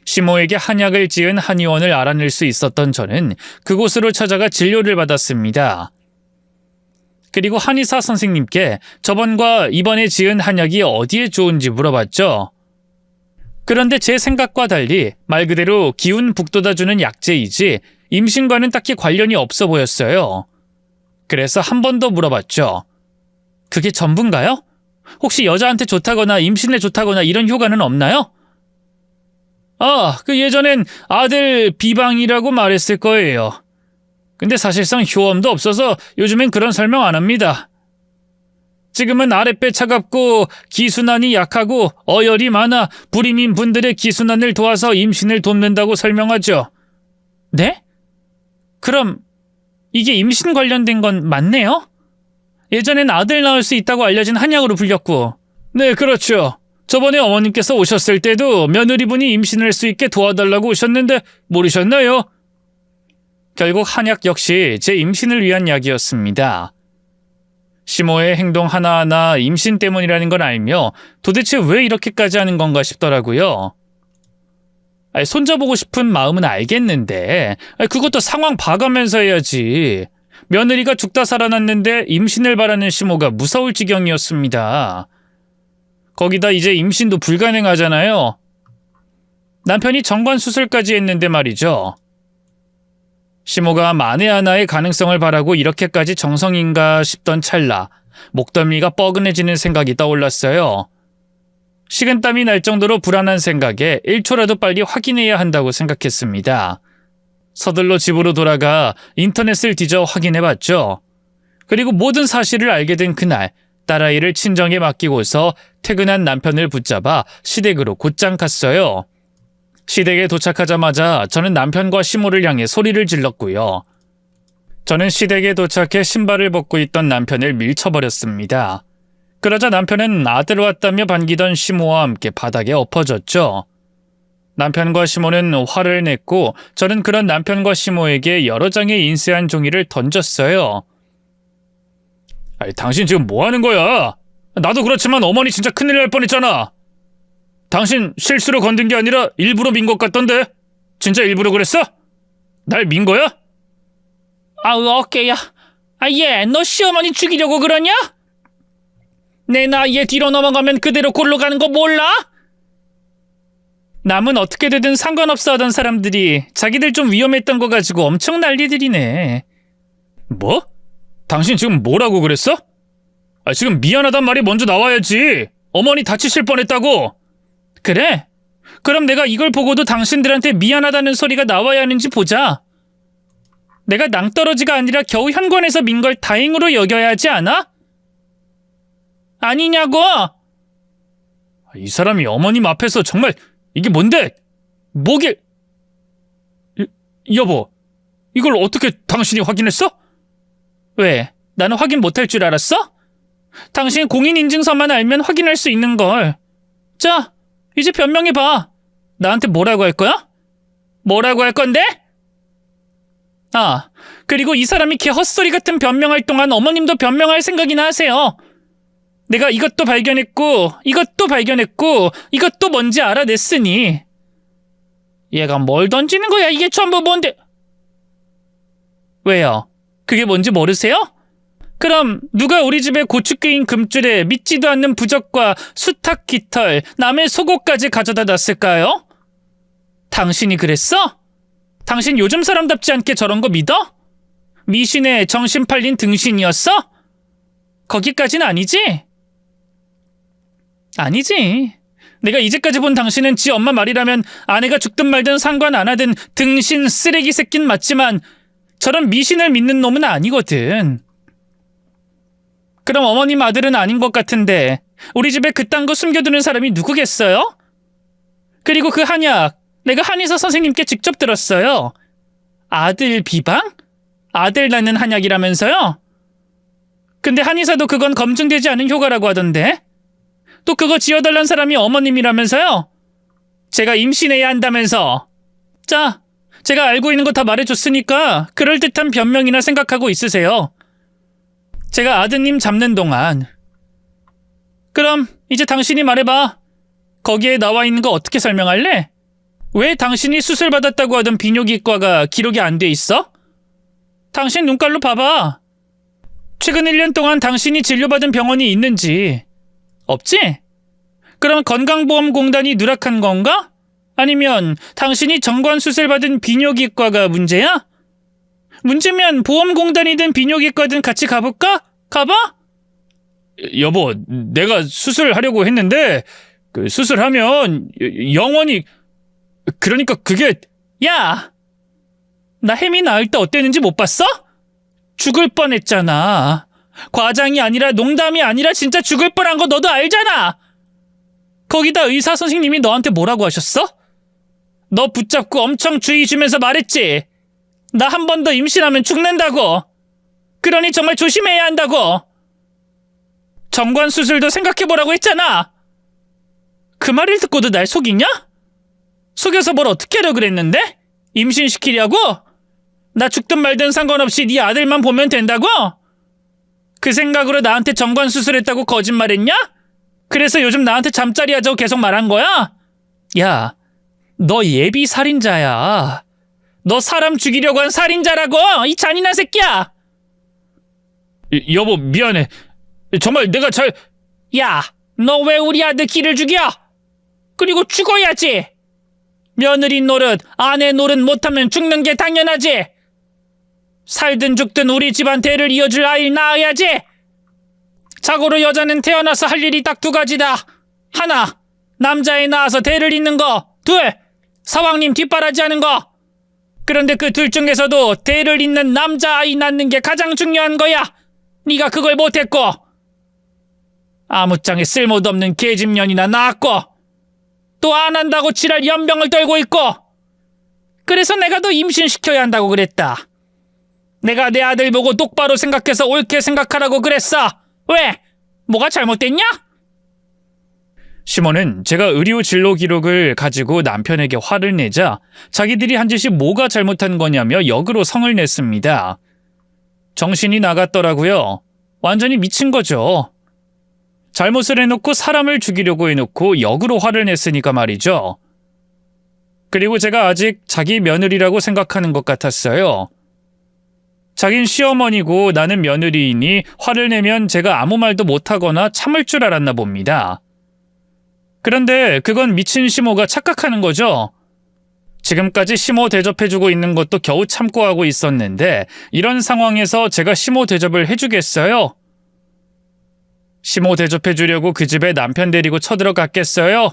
시모에게 한약을 지은 한의원을 알아낼 수 있었던 저는 그곳으로 찾아가 진료를 받았습니다. 그리고 한의사 선생님께 저번과 이번에 지은 한약이 어디에 좋은지 물어봤죠. 그런데 제 생각과 달리 말 그대로 기운 북돋아주는 약재이지 임신과는 딱히 관련이 없어 보였어요. 그래서 한 번 더 물어봤죠. 그게 전부인가요? 혹시 여자한테 좋다거나 임신에 좋다거나 이런 효과는 없나요? 그 예전엔 아들 비방이라고 말했을 거예요. 근데 사실상 효험도 없어서 요즘엔 그런 설명 안 합니다. 지금은 아랫배 차갑고 기순환이 약하고 어열이 많아 불임인 분들의 기순환을 도와서 임신을 돕는다고 설명하죠. 네? 그럼 이게 임신 관련된 건 맞네요? 예전엔 아들 낳을 수 있다고 알려진 한약으로 불렸고. 네, 그렇죠. 저번에 어머님께서 오셨을 때도 며느리분이 임신할 수 있게 도와달라고 오셨는데 모르셨나요? 결국 한약 역시 제 임신을 위한 약이었습니다. 시모의 행동 하나하나 임신 때문이라는 걸 알며 도대체 왜 이렇게까지 하는 건가 싶더라고요. 손자보고 싶은 마음은 알겠는데 그것도 상황 봐가면서 해야지. 며느리가 죽다 살아났는데 임신을 바라는 시모가 무서울 지경이었습니다. 거기다 이제 임신도 불가능하잖아요. 남편이 정관 수술까지 했는데 말이죠. 시모가 만에 하나의 가능성을 바라고 이렇게까지 정성인가 싶던 찰나 목덜미가 뻐근해지는 생각이 떠올랐어요. 식은땀이 날 정도로 불안한 생각에 1초라도 빨리 확인해야 한다고 생각했습니다. 서둘러 집으로 돌아가 인터넷을 뒤져 확인해봤죠. 그리고 모든 사실을 알게 된 그날, 딸아이를 친정에 맡기고서 퇴근한 남편을 붙잡아 시댁으로 곧장 갔어요. 시댁에 도착하자마자 저는 남편과 시모를 향해 소리를 질렀고요. 저는 시댁에 도착해 신발을 벗고 있던 남편을 밀쳐버렸습니다. 그러자 남편은 아들 왔다며 반기던 시모와 함께 바닥에 엎어졌죠. 남편과 시모는 화를 냈고 저는 그런 남편과 시모에게 여러 장의 인쇄한 종이를 던졌어요. 아니, 당신 지금 뭐 하는 거야? 나도 그렇지만 어머니 진짜 큰일 날 뻔했잖아. 당신 실수로 건든 게 아니라 일부러 민 것 같던데? 진짜 일부러 그랬어? 날 민 거야? 아우, 어깨야. 얘, 너 시어머니 죽이려고 그러냐? 내 나이에 뒤로 넘어가면 그대로 골로 가는 거 몰라? 남은 어떻게 되든 상관없어 하던 사람들이 자기들 좀 위험했던 거 가지고 엄청 난리들이네. 뭐? 당신 지금 뭐라고 그랬어? 지금 미안하단 말이 먼저 나와야지. 어머니 다치실 뻔했다고. 그래? 그럼 내가 이걸 보고도 당신들한테 미안하다는 소리가 나와야 하는지 보자. 내가 낭떠러지가 아니라 겨우 현관에서 민 걸 다행으로 여겨야 하지 않아? 아니냐고! 이 사람이 어머님 앞에서 정말 이게 뭔데? 뭐길? 여보, 이걸 어떻게 당신이 확인했어? 왜? 나는 확인 못할 줄 알았어? 당신 공인인증서만 알면 확인할 수 있는 걸. 자, 이제 변명해봐. 나한테 뭐라고 할 거야? 뭐라고 할 건데? 그리고 이 사람이 걔 헛소리 같은 변명할 동안 어머님도 변명할 생각이나 하세요. 내가 이것도 발견했고 이것도 발견했고 이것도 뭔지 알아냈으니. 얘가 뭘 던지는 거야? 이게 전부 뭔데? 왜요? 그게 뭔지 모르세요? 그럼 누가 우리 집에 고추 끓인 금줄에 믿지도 않는 부적과 수탉 깃털, 남의 속옷까지 가져다 놨을까요? 당신이 그랬어? 당신 요즘 사람답지 않게 저런 거 믿어? 미신에 정신 팔린 등신이었어? 거기까진 아니지? 아니지. 내가 이제까지 본 당신은 지 엄마 말이라면 아내가 죽든 말든 상관 안 하든 등신 쓰레기 새낀 맞지만 저런 미신을 믿는 놈은 아니거든. 그럼 어머님 아들은 아닌 것 같은데 우리 집에 그딴 거 숨겨두는 사람이 누구겠어요? 그리고 그 한약 내가 한의사 선생님께 직접 들었어요. 아들 비방? 아들 낳는 한약이라면서요? 근데 한의사도 그건 검증되지 않은 효과라고 하던데. 또 그거 지어달란 사람이 어머님이라면서요? 제가 임신해야 한다면서. 자, 제가 알고 있는 거 다 말해줬으니까 그럴듯한 변명이나 생각하고 있으세요. 제가 아드님 잡는 동안. 그럼 이제 당신이 말해봐. 거기에 나와 있는 거 어떻게 설명할래? 왜 당신이 수술받았다고 하던 비뇨기과가 기록이 안 돼 있어? 당신 눈깔로 봐봐. 최근 1년 동안 당신이 진료받은 병원이 있는지. 없지? 그럼 건강보험공단이 누락한 건가? 아니면 당신이 정관 수술받은 비뇨기과가 문제야? 문제면 보험공단이든 비뇨기과든 같이 가볼까? 가봐? 여보, 내가 수술하려고 했는데 그 수술하면 영원히 그러니까 그게. 야! 나 햄이 나을 때 어땠는지 못 봤어? 죽을 뻔했잖아. 과장이 아니라 농담이 아니라 진짜 죽을 뻔한 거 너도 알잖아. 거기다 의사 선생님이 너한테 뭐라고 하셨어? 너 붙잡고 엄청 주의 주면서 말했지. 나 한 번 더 임신하면 죽는다고. 그러니 정말 조심해야 한다고. 정관 수술도 생각해보라고 했잖아. 그 말을 듣고도 날 속이냐? 속여서 뭘 어떻게 하려고 그랬는데? 임신시키려고? 나 죽든 말든 상관없이 네 아들만 보면 된다고? 그 생각으로 나한테 정관 수술했다고 거짓말했냐? 그래서 요즘 나한테 잠자리 하자고 계속 말한 거야? 야, 너 예비 살인자야. 너 사람 죽이려고 한 살인자라고! 이 잔인한 새끼야! 여보, 미안해. 정말 내가 잘... 야, 너 왜 우리 아들 기를 죽여? 그리고 죽어야지! 며느리 노릇, 아내 노릇 못하면 죽는 게 당연하지! 살든 죽든 우리 집안 대를 이어줄 아이를 낳아야지! 자고로 여자는 태어나서 할 일이 딱 두 가지다. 하나, 남자애 낳아서 대를 잇는 거. 둘, 사왕님 뒷바라지하는 거. 그런데 그 둘 중에서도 대를 잇는 남자아이 낳는 게 가장 중요한 거야. 네가 그걸 못했고 아무짝에 쓸모도 없는 계집년이나 낳았고 또 안 한다고 지랄 연병을 떨고 있고 그래서 내가 너 임신시켜야 한다고 그랬다. 내가 내 아들 보고 똑바로 생각해서 옳게 생각하라고 그랬어. 왜? 뭐가 잘못됐냐? 시모는 제가 의료 진로 기록을 가지고 남편에게 화를 내자 자기들이 한 짓이 뭐가 잘못한 거냐며 역으로 성을 냈습니다. 정신이 나갔더라고요. 완전히 미친 거죠. 잘못을 해놓고 사람을 죽이려고 해놓고 역으로 화를 냈으니까 말이죠. 그리고 제가 아직 자기 며느리라고 생각하는 것 같았어요. 자긴 시어머니고 나는 며느리이니 화를 내면 제가 아무 말도 못하거나 참을 줄 알았나 봅니다. 그런데 그건 미친 시모가 착각하는 거죠. 지금까지 시모 대접해주고 있는 것도 겨우 참고 하고 있었는데 이런 상황에서 제가 시모 대접을 해주겠어요? 시모 대접해주려고 그 집에 남편 데리고 쳐들어갔겠어요?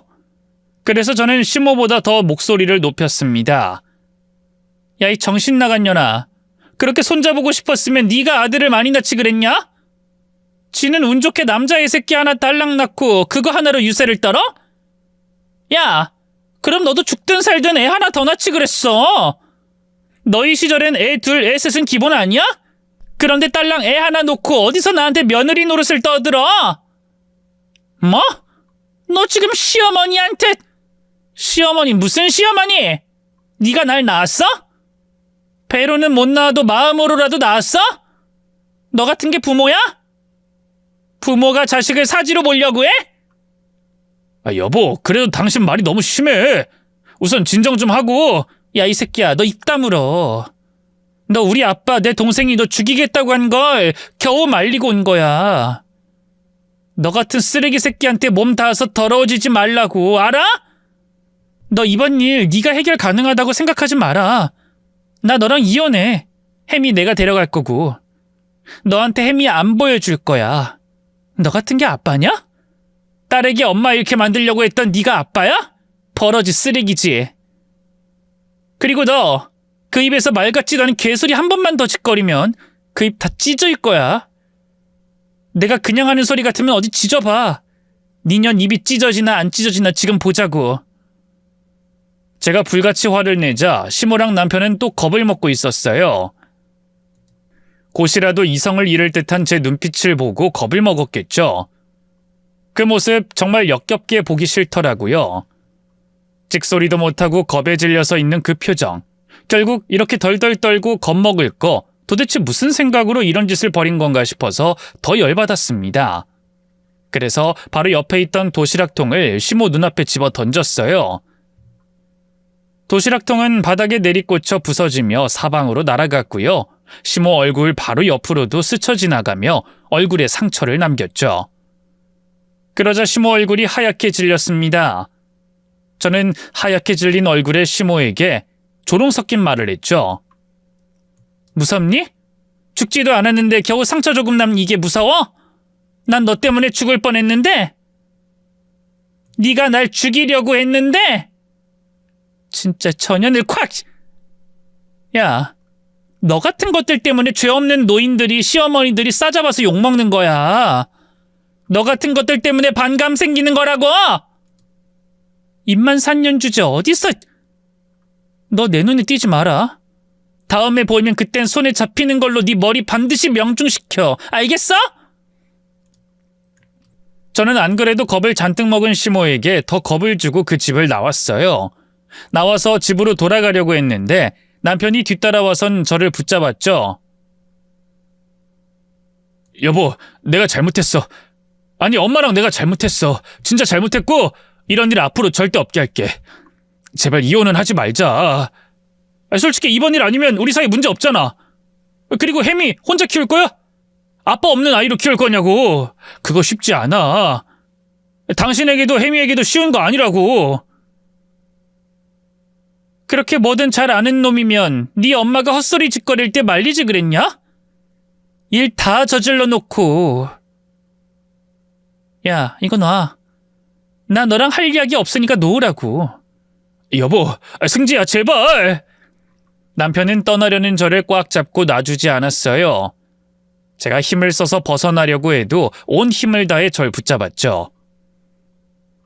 그래서 저는 시모보다 더 목소리를 높였습니다. 야, 이 정신 나간 년아. 그렇게 손자보고 싶었으면 네가 아들을 많이 낳지 그랬냐? 지는 운 좋게 남자애 새끼 하나 딸랑 낳고 그거 하나로 유세를 떨어? 야, 그럼 너도 죽든 살든 애 하나 더 낳지 그랬어. 너희 시절엔 애 둘, 애 셋은 기본 아니야? 그런데 딸랑 애 하나 놓고 어디서 나한테 며느리 노릇을 떠들어? 뭐? 너 지금 시어머니한테... 시어머니 무슨 시어머니? 네가 날 낳았어? 배로는 못 낳아도 마음으로라도 낳았어? 너 같은 게 부모야? 부모가 자식을 사지로 보려고 해? 아, 여보, 그래도 당신 말이 너무 심해. 우선 진정 좀 하고. 야, 이 새끼야, 너 입 다물어. 너 우리 아빠, 내 동생이 너 죽이겠다고 한 걸 겨우 말리고 온 거야. 너 같은 쓰레기 새끼한테 몸 닿아서 더러워지지 말라고, 알아? 너 이번 일 네가 해결 가능하다고 생각하지 마라. 나 너랑 이혼해. 혜미 내가 데려갈 거고. 너한테 혜미 안 보여줄 거야. 너 같은 게 아빠냐? 딸에게 엄마 이렇게 만들려고 했던 네가 아빠야? 버러지 쓰레기지. 그리고 너 그 입에서 말 같지도 않은 개소리 한 번만 더 짓거리면 그 입 다 찢어질 거야. 내가 그냥 하는 소리 같으면 어디 찢어봐. 니년 입이 찢어지나 안 찢어지나 지금 보자고. 제가 불같이 화를 내자 시모랑 남편은 또 겁을 먹고 있었어요. 곧이라도 이성을 잃을 듯한 제 눈빛을 보고 겁을 먹었겠죠. 그 모습 정말 역겹게 보기 싫더라고요. 찍소리도 못하고 겁에 질려서 있는 그 표정. 결국 이렇게 덜덜 떨고 겁먹을 거 도대체 무슨 생각으로 이런 짓을 벌인 건가 싶어서 더 열받았습니다. 그래서 바로 옆에 있던 도시락통을 시모 눈앞에 집어 던졌어요. 도시락통은 바닥에 내리꽂혀 부서지며 사방으로 날아갔고요. 시모 얼굴 바로 옆으로도 스쳐 지나가며 얼굴에 상처를 남겼죠. 그러자 시모 얼굴이 하얗게 질렸습니다. 저는 하얗게 질린 얼굴의 시모에게 조롱 섞인 말을 했죠. 무섭니? 죽지도 않았는데 겨우 상처 조금 남 이게 무서워? 난 너 때문에 죽을 뻔했는데? 네가 날 죽이려고 했는데? 진짜 전현을 콱! 야, 너 같은 것들 때문에 죄 없는 노인들이 시어머니들이 싸잡아서 욕먹는 거야. 너 같은 것들 때문에 반감 생기는 거라고! 입만 산년 주제 어딨어? 너 내 눈에 띄지 마라. 다음에 보이면 그땐 손에 잡히는 걸로 네 머리 반드시 명중시켜. 알겠어? 저는 안 그래도 겁을 잔뜩 먹은 시모에게 더 겁을 주고 그 집을 나왔어요. 나와서 집으로 돌아가려고 했는데 남편이 뒤따라와선 저를 붙잡았죠. 여보, 내가 잘못했어. 아니, 엄마랑 내가 잘못했어. 진짜 잘못했고 이런 일 앞으로 절대 없게 할게. 제발 이혼은 하지 말자. 솔직히 이번 일 아니면 우리 사이 문제 없잖아. 그리고 혜미 혼자 키울 거야? 아빠 없는 아이로 키울 거냐고. 그거 쉽지 않아. 당신에게도 혜미에게도 쉬운 거 아니라고. 그렇게 뭐든 잘 아는 놈이면 네 엄마가 헛소리 짓거릴 때 말리지 그랬냐? 일 다 저질러 놓고. 야, 이거 놔. 나 너랑 할 이야기 없으니까 놓으라고. 여보, 승지야, 제발! 남편은 떠나려는 저를 꽉 잡고 놔주지 않았어요. 제가 힘을 써서 벗어나려고 해도 온 힘을 다해 절 붙잡았죠.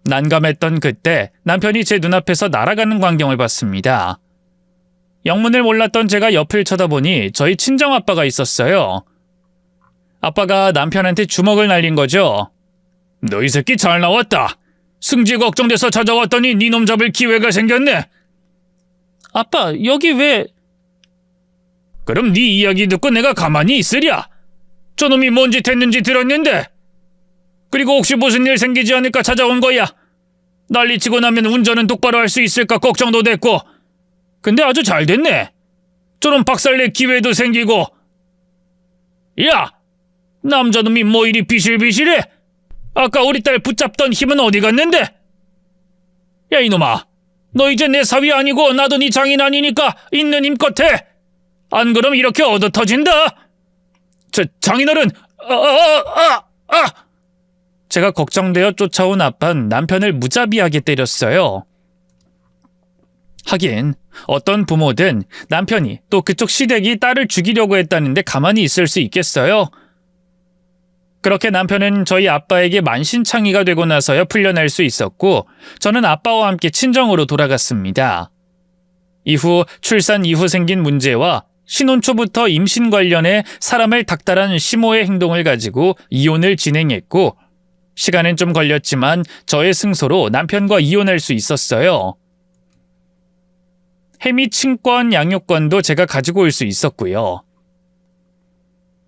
난감했던 그때 남편이 제 눈앞에서 날아가는 광경을 봤습니다. 영문을 몰랐던 제가 옆을 쳐다보니 저희 친정아빠가 있었어요. 아빠가 남편한테 주먹을 날린 거죠. 너 이 새끼 잘 나왔다. 승지 걱정돼서 찾아왔더니 니놈 잡을 기회가 생겼네. 아빠, 여기 왜... 그럼 네 이야기 듣고 내가 가만히 있으랴. 저놈이 뭔 짓 했는지 들었는데. 그리고 혹시 무슨 일 생기지 않을까 찾아온 거야. 난리치고 나면 운전은 똑바로 할 수 있을까 걱정도 됐고. 근데 아주 잘 됐네. 저런 박살낼 기회도 생기고. 야! 남자놈이 뭐 이리 비실비실해? 아까 우리 딸 붙잡던 힘은 어디 갔는데? 야 이놈아, 너 이제 내 사위 아니고 나도 네 장인 아니니까 있는 힘껏 해. 안 그럼 이렇게 얻어터진다. 장인어른, 제가 걱정되어 쫓아온 아빠는 남편을 무자비하게 때렸어요. 하긴 어떤 부모든 남편이 또 그쪽 시댁이 딸을 죽이려고 했다는데 가만히 있을 수 있겠어요? 그렇게 남편은 저희 아빠에게 만신창이가 되고 나서야 풀려날 수 있었고 저는 아빠와 함께 친정으로 돌아갔습니다. 이후 출산 이후 생긴 문제와 신혼 초부터 임신 관련해 사람을 닥달한 시모의 행동을 가지고 이혼을 진행했고 시간은 좀 걸렸지만 저의 승소로 남편과 이혼할 수 있었어요. 해미 친권 양육권도 제가 가지고 올 수 있었고요.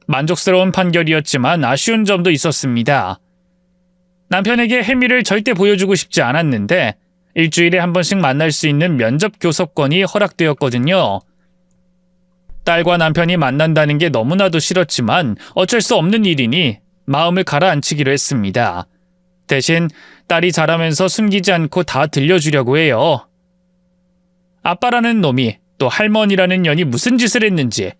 만족스러운 판결이었지만 아쉬운 점도 있었습니다. 남편에게 해미를 절대 보여주고 싶지 않았는데 일주일에 한 번씩 만날 수 있는 면접 교섭권이 허락되었거든요. 딸과 남편이 만난다는 게 너무나도 싫었지만 어쩔 수 없는 일이니 마음을 가라앉히기로 했습니다. 대신 딸이 자라면서 숨기지 않고 다 들려주려고 해요. 아빠라는 놈이 또 할머니라는 년이 무슨 짓을 했는지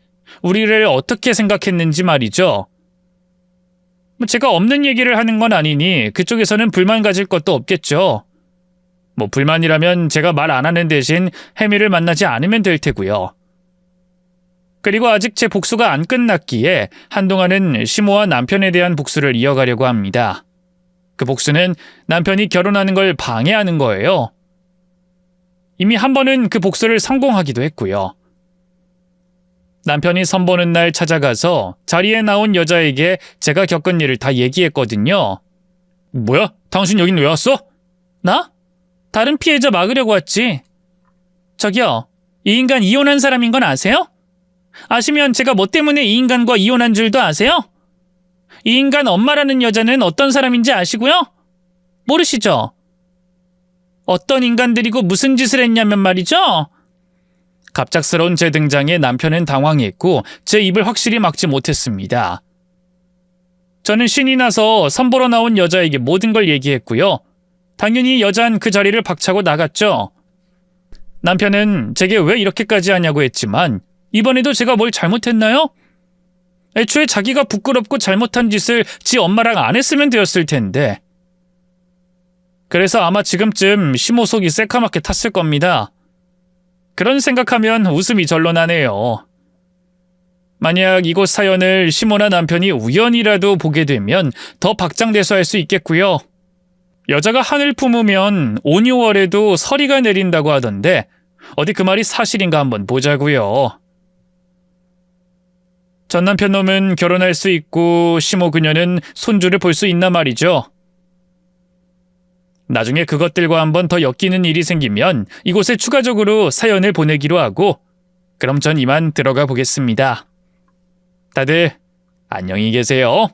우리를 어떻게 생각했는지 말이죠. 제가 없는 얘기를 하는 건 아니니 그쪽에서는 불만 가질 것도 없겠죠. 불만이라면 제가 말 안 하는 대신 해미를 만나지 않으면 될 테고요. 그리고 아직 제 복수가 안 끝났기에 한동안은 시모와 남편에 대한 복수를 이어가려고 합니다. 그 복수는 남편이 결혼하는 걸 방해하는 거예요. 이미 한 번은 그 복수를 성공하기도 했고요. 남편이 선보는 날 찾아가서 자리에 나온 여자에게 제가 겪은 일을 다 얘기했거든요. 뭐야? 당신 여긴 왜 왔어? 나? 다른 피해자 막으려고 왔지. 저기요, 이 인간 이혼한 사람인 건 아세요? 아시면 제가 뭐 때문에 이 인간과 이혼한 줄도 아세요? 이 인간 엄마라는 여자는 어떤 사람인지 아시고요? 모르시죠? 어떤 인간들이고 무슨 짓을 했냐면 말이죠. 갑작스러운 제 등장에 남편은 당황했고 제 입을 확실히 막지 못했습니다. 저는 신이 나서 선보러 나온 여자에게 모든 걸 얘기했고요. 당연히 여자는 그 자리를 박차고 나갔죠. 남편은 제게 왜 이렇게까지 하냐고 했지만 이번에도 제가 뭘 잘못했나요? 애초에 자기가 부끄럽고 잘못한 짓을 지 엄마랑 안 했으면 되었을 텐데. 그래서 아마 지금쯤 시모 속이 새카맣게 탔을 겁니다. 그런 생각하면 웃음이 절로 나네요. 만약 이곳 사연을 시모나 남편이 우연이라도 보게 되면 더 박장대소할 수 있겠고요. 여자가 한을 품으면 5, 6월에도 서리가 내린다고 하던데 어디 그 말이 사실인가 한번 보자고요. 전 남편 놈은 결혼할 수 있고 시모 그녀는 손주를 볼 수 있나 말이죠. 나중에 그것들과 한번 더 엮이는 일이 생기면 이곳에 추가적으로 사연을 보내기로 하고 그럼 전 이만 들어가 보겠습니다. 다들 안녕히 계세요.